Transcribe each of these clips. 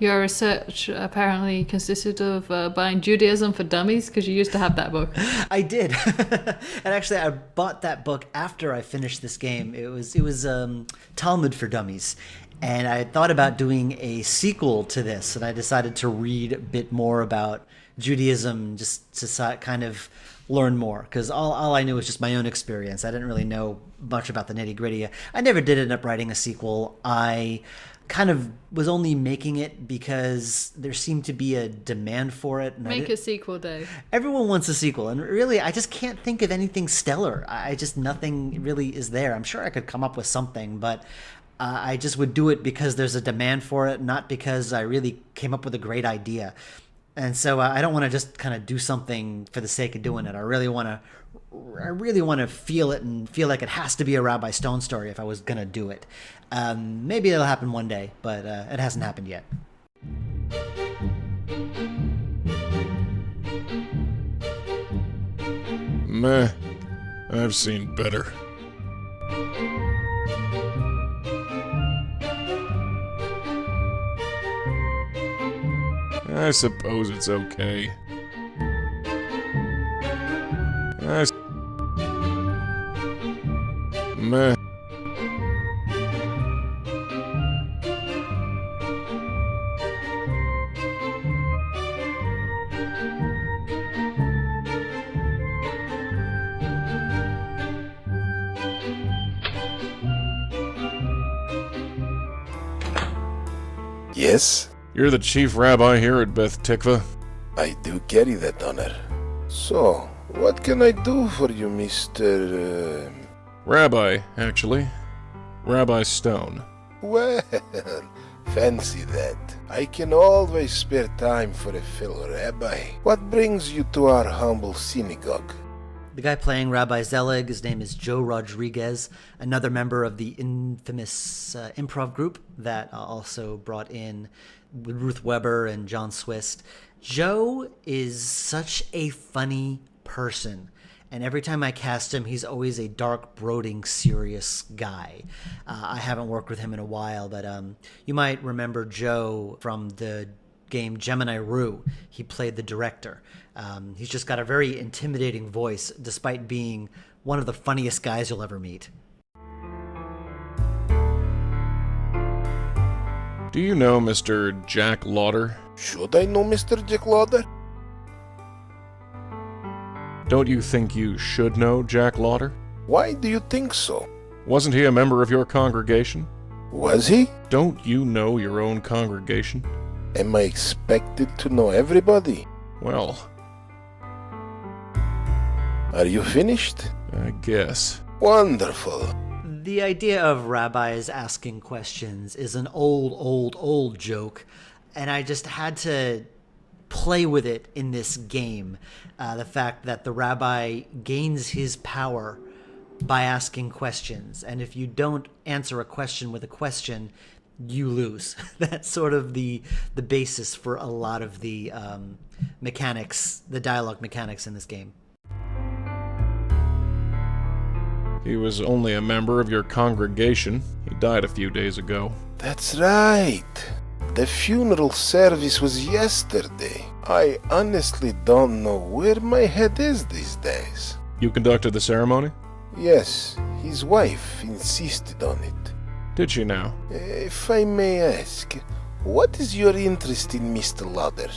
Your research apparently consisted of buying Judaism for Dummies, because you used to have that book. I did. And actually, I bought that book after I finished this game. It was Talmud for Dummies. And I thought about doing a sequel to this, and I decided to read a bit more about Judaism just to kind of learn more, because all I knew was just my own experience. I didn't really know much about the nitty-gritty. I never did end up writing a sequel. I kind of was only making it because there seemed to be a demand for it. And Make a sequel, Dave. Everyone wants a sequel, and really, I just can't think of anything stellar. Nothing really is there. I'm sure I could come up with something, but I just would do it because there's a demand for it, not because I really came up with a great idea. And so I don't want to just kind of do something for the sake of doing it. I really want to feel it and feel like it has to be a Rabbi Stone story if I was going to do it. Maybe it'll happen one day, but it hasn't happened yet. Meh. I've seen better. I suppose it's okay. Meh. Yes? You're the chief rabbi here at Beth Tikva? I do carry that honor. So, what can I do for you, Mr. Rabbi, actually. Rabbi Stone. Well, fancy that. I can always spare time for a fellow rabbi. What brings you to our humble synagogue? The guy playing Rabbi Zelig, his name is Joe Rodriguez, another member of the infamous improv group that also brought in Ruth Weber and John Swist. Joe is such a funny person, and every time I cast him, he's always a dark, brooding, serious guy. I haven't worked with him in a while, but you might remember Joe from the game Gemini Rue. He played the director. He's just got a very intimidating voice, despite being one of the funniest guys you'll ever meet. Do you know Mr. Jack Lauder? Should I know Mr. Jack Lauder? Don't you think you should know Jack Lauder? Why do you think so? Wasn't he a member of your congregation? Was he? Don't you know your own congregation? Am I expected to know everybody? Well, are you finished? I guess. Wonderful. The idea of rabbis asking questions is an old joke, and I just had to play with it in this game. The fact that the rabbi gains his power by asking questions, and if you don't answer a question with a question, you lose. That's sort of the basis for a lot of the mechanics, the dialogue mechanics in this game. He was only a member of your congregation. He died a few days ago. That's right. The funeral service was yesterday. I honestly don't know where my head is these days. You conducted the ceremony? Yes, his wife insisted on it. Did she now? If I may ask, what is your interest in Mr. Lauder?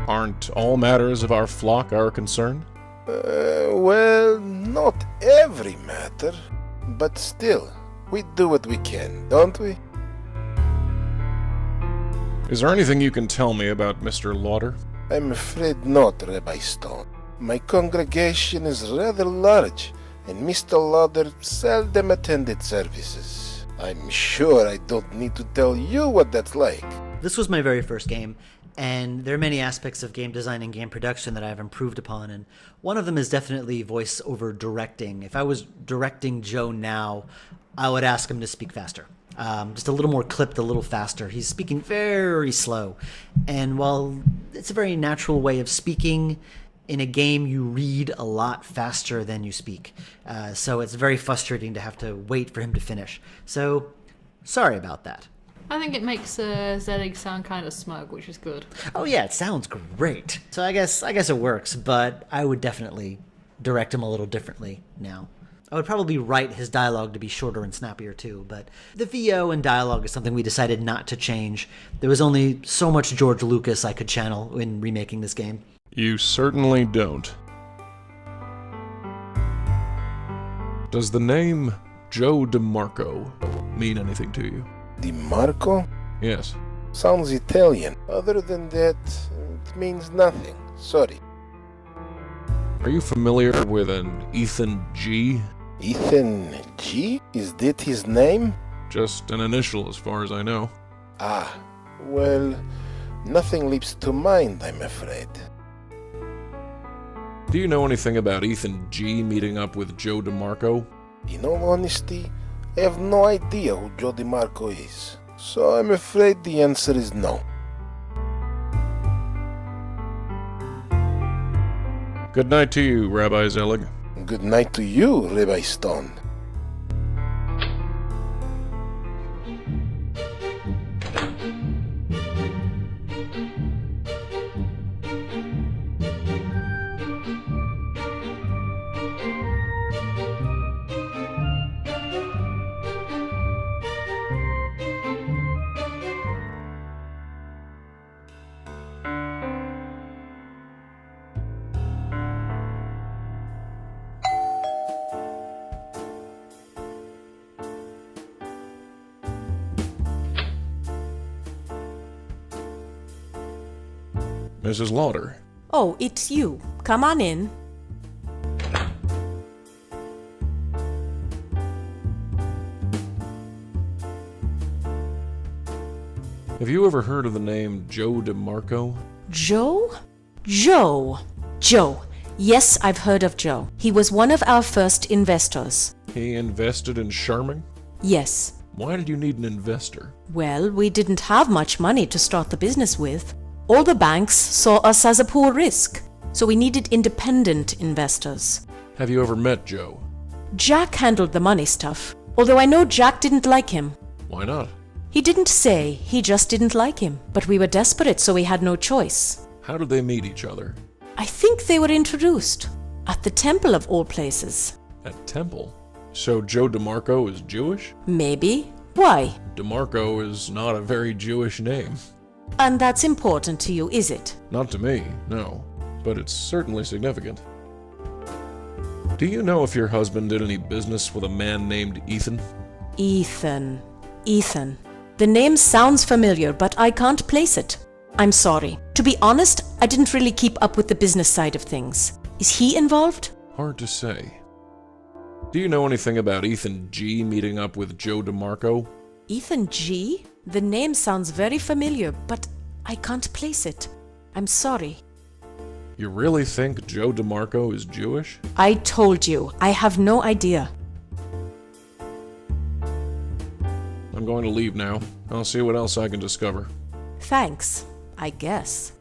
Aren't all matters of our flock our concern? Well, not every matter, but still, we do what we can, don't we? Is there anything you can tell me about Mr. Lauder? I'm afraid not, Rabbi Stone. My congregation is rather large, and Mr. Lauder seldom attended services. I'm sure I don't need to tell you what that's like. This was my very first game, and there are many aspects of game design and game production that I've improved upon, and one of them is definitely voice-over directing. If I was directing Joe now, I would ask him to speak faster. Just a little more clipped, a little faster. He's speaking very slow, and while it's a very natural way of speaking, in a game you read a lot faster than you speak. So it's very frustrating to have to wait for him to finish. So, sorry about that. I think it makes Zelig sound kind of smug, which is good. Oh yeah, it sounds great. So I guess it works, but I would definitely direct him a little differently now. I would probably write his dialogue to be shorter and snappier too, but the VO and dialogue is something we decided not to change. There was only so much George Lucas I could channel in remaking this game. You certainly don't. Does the name Joe DeMarco mean anything to you? DiMarco? Yes. Sounds Italian. Other than that, it means nothing. Sorry. Are you familiar with an Ethan G? Ethan G? Is that his name? Just an initial as far as I know. Ah, well, nothing leaps to mind, I'm afraid. Do you know anything about Ethan G meeting up with Joe DeMarco? In all honesty, I have no idea who Joe DiMarco is, so I'm afraid the answer is no. Good night to you, Rabbi Zelig. Good night to you, Rabbi Stone. Mrs. Lauder. Oh, it's you. Come on in. Have you ever heard of the name Joe DeMarco? Joe? Joe. Yes, I've heard of Joe. He was one of our first investors. He invested in Charming? Yes. Why did you need an investor? Well, we didn't have much money to start the business with. All the banks saw us as a poor risk, so we needed independent investors. Have you ever met Joe? Jack handled the money stuff, although I know Jack didn't like him. Why not? He didn't say, he just didn't like him, but we were desperate, so we had no choice. How did they meet each other? I think they were introduced at the temple of all places. At Temple? So Joe DeMarco is Jewish? Maybe. Why? DeMarco is not a very Jewish name. And that's important to you, is it? Not to me, no. But it's certainly significant. Do you know if your husband did any business with a man named Ethan? Ethan. The name sounds familiar, but I can't place it. I'm sorry. To be honest, I didn't really keep up with the business side of things. Is he involved? Hard to say. Do you know anything about Ethan G meeting up with Joe DeMarco? Ethan G? The name sounds very familiar, but I can't place it. I'm sorry. You really think Joe DeMarco is Jewish? I told you, I have no idea. I'm going to leave now. I'll see what else I can discover. Thanks, I guess.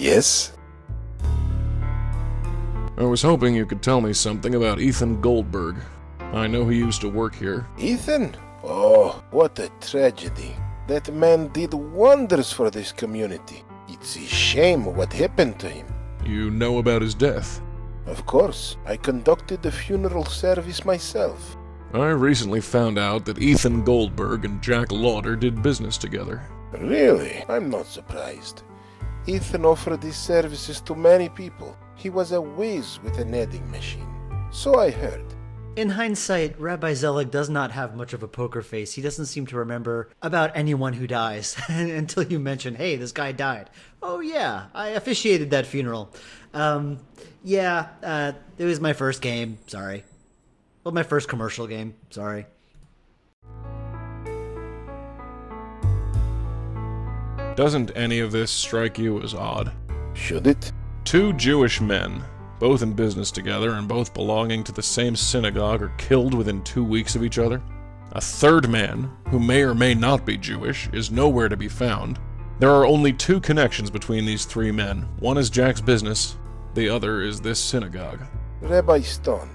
Yes? I was hoping you could tell me something about Ethan Goldberg. I know he used to work here. Ethan? Oh, what a tragedy. That man did wonders for this community. It's a shame what happened to him. You know about his death? Of course, I conducted the funeral service myself. I recently found out that Ethan Goldberg and Jack Lauder did business together. Really? I'm not surprised. Ethan offered his services to many people. He was a whiz with an adding machine. So I heard. In hindsight, Rabbi Zelig does not have much of a poker face. He doesn't seem to remember about anyone who dies until you mention, hey, this guy died. Oh yeah, I officiated that funeral. It was my first game, sorry. Well, my first commercial game, sorry. Doesn't any of this strike you as odd? Should it? Two Jewish men, both in business together and both belonging to the same synagogue, are killed within 2 weeks of each other. A third man, who may or may not be Jewish, is nowhere to be found. There are only two connections between these three men. One is Jack's business, the other is this synagogue. Rabbi Stone,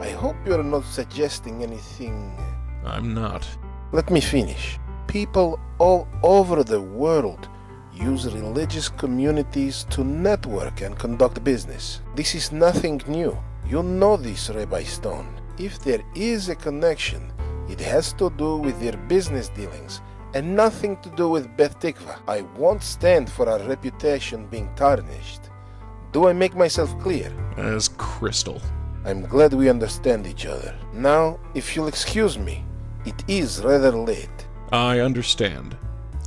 I hope you're not suggesting anything. I'm not. Let me finish. People all over the world use religious communities to network and conduct business. This is nothing new. You know this, Rabbi Stone. If there is a connection, it has to do with their business dealings and nothing to do with Beth Tikva. I won't stand for our reputation being tarnished. Do I make myself clear? As crystal. I'm glad we understand each other. Now, if you'll excuse me, it is rather late. I understand.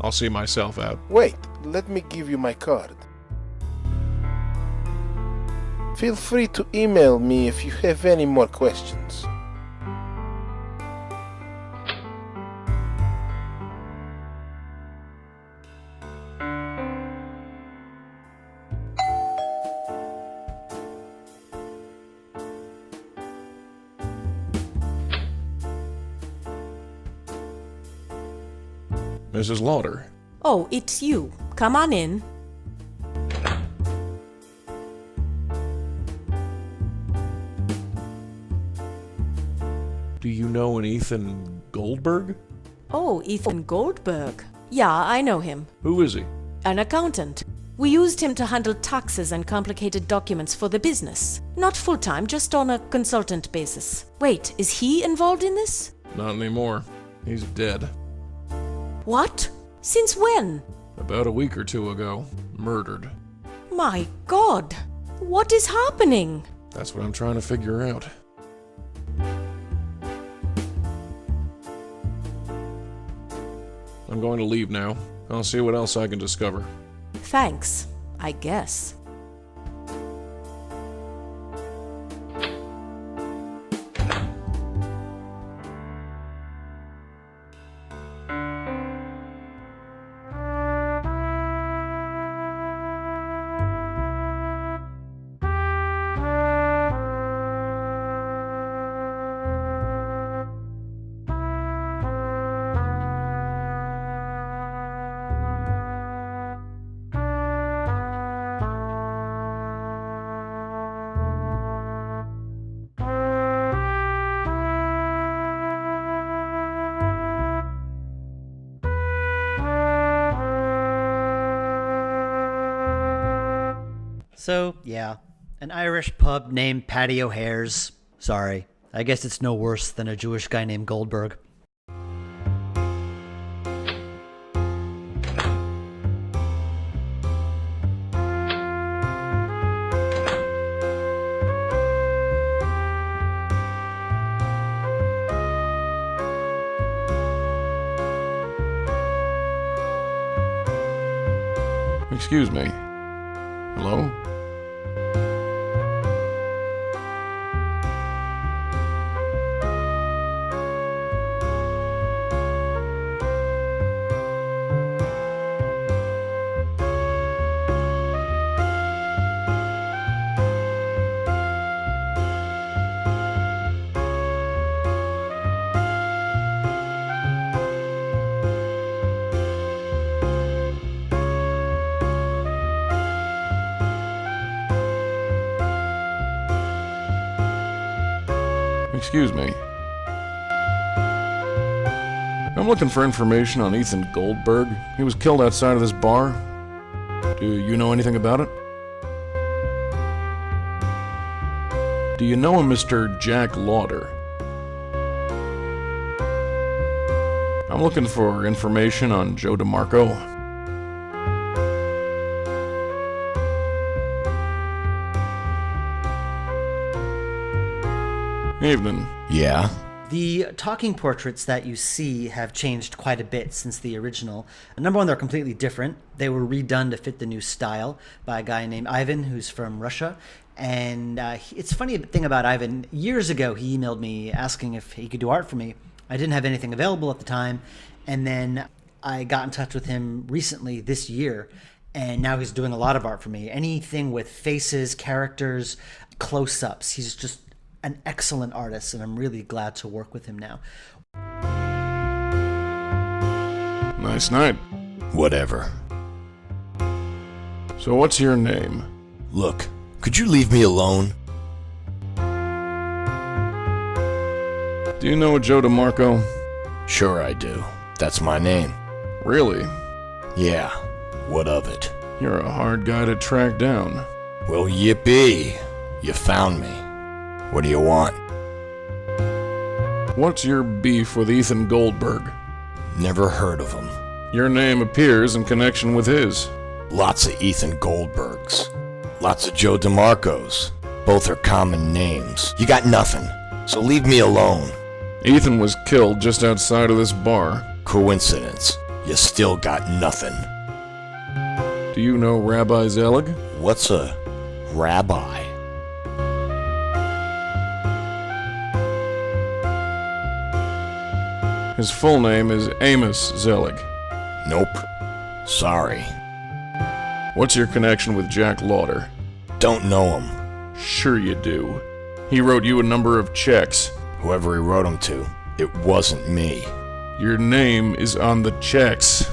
I'll see myself out. Wait, let me give you my card. Feel free to email me if you have any more questions. Mrs. Lauder. Oh, it's you. Come on in. Do you know an Ethan Goldberg? Oh, Ethan Goldberg. Yeah, I know him. Who is he? An accountant. We used him to handle taxes and complicated documents for the business. Not full-time, just on a consultant basis. Wait, is he involved in this? Not anymore. He's dead. What? Since when? About a week or two ago. Murdered. My God! What is happening? That's what I'm trying to figure out. I'm going to leave now. I'll see what else I can discover. Thanks, I guess. So, yeah, an Irish pub named Patio Hares. Sorry, I guess it's no worse than a Jewish guy named Goldberg. Excuse me. Hello? Excuse me. I'm looking for information on Ethan Goldberg. He was killed outside of this bar. Do you know anything about it? Do you know a Mr. Jack Lauder? I'm looking for information on Joe DeMarco. Evening. Yeah? The talking portraits that you see have changed quite a bit since the original. Number one, they're completely different. They were redone to fit the new style by a guy named Ivan, who's from Russia. And it's funny thing about Ivan, years ago he emailed me asking if he could do art for me. I didn't have anything available at the time. And then I got in touch with him recently this year. And now he's doing a lot of art for me. Anything with faces, characters, close-ups. He's just an excellent artist, and I'm really glad to work with him now. Nice night. Whatever. So what's your name? Look, could you leave me alone? Do you know a Joe DeMarco? Sure I do. That's my name. Really? Yeah. What of it? You're a hard guy to track down. Well, yippee. You found me. What do you want? What's your beef with Ethan Goldberg? Never heard of him. Your name appears in connection with his. Lots of Ethan Goldbergs. Lots of Joe DeMarcos. Both are common names. You got nothing, so leave me alone. Ethan was killed just outside of this bar. Coincidence. You still got nothing. Do you know Rabbi Zelig? What's a rabbi? His full name is Amos Zelig. Nope. Sorry. What's your connection with Jack Lauder? Don't know him. Sure you do. He wrote you a number of checks. Whoever he wrote them to, it wasn't me. Your name is on the checks.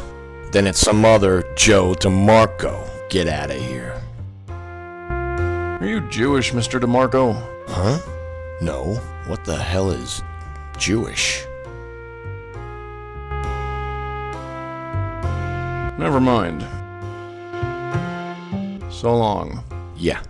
Then it's some other Joe DeMarco. Get out of here. Are you Jewish, Mr. DeMarco? Huh? No. What the hell is Jewish? Never mind. So long. Yeah.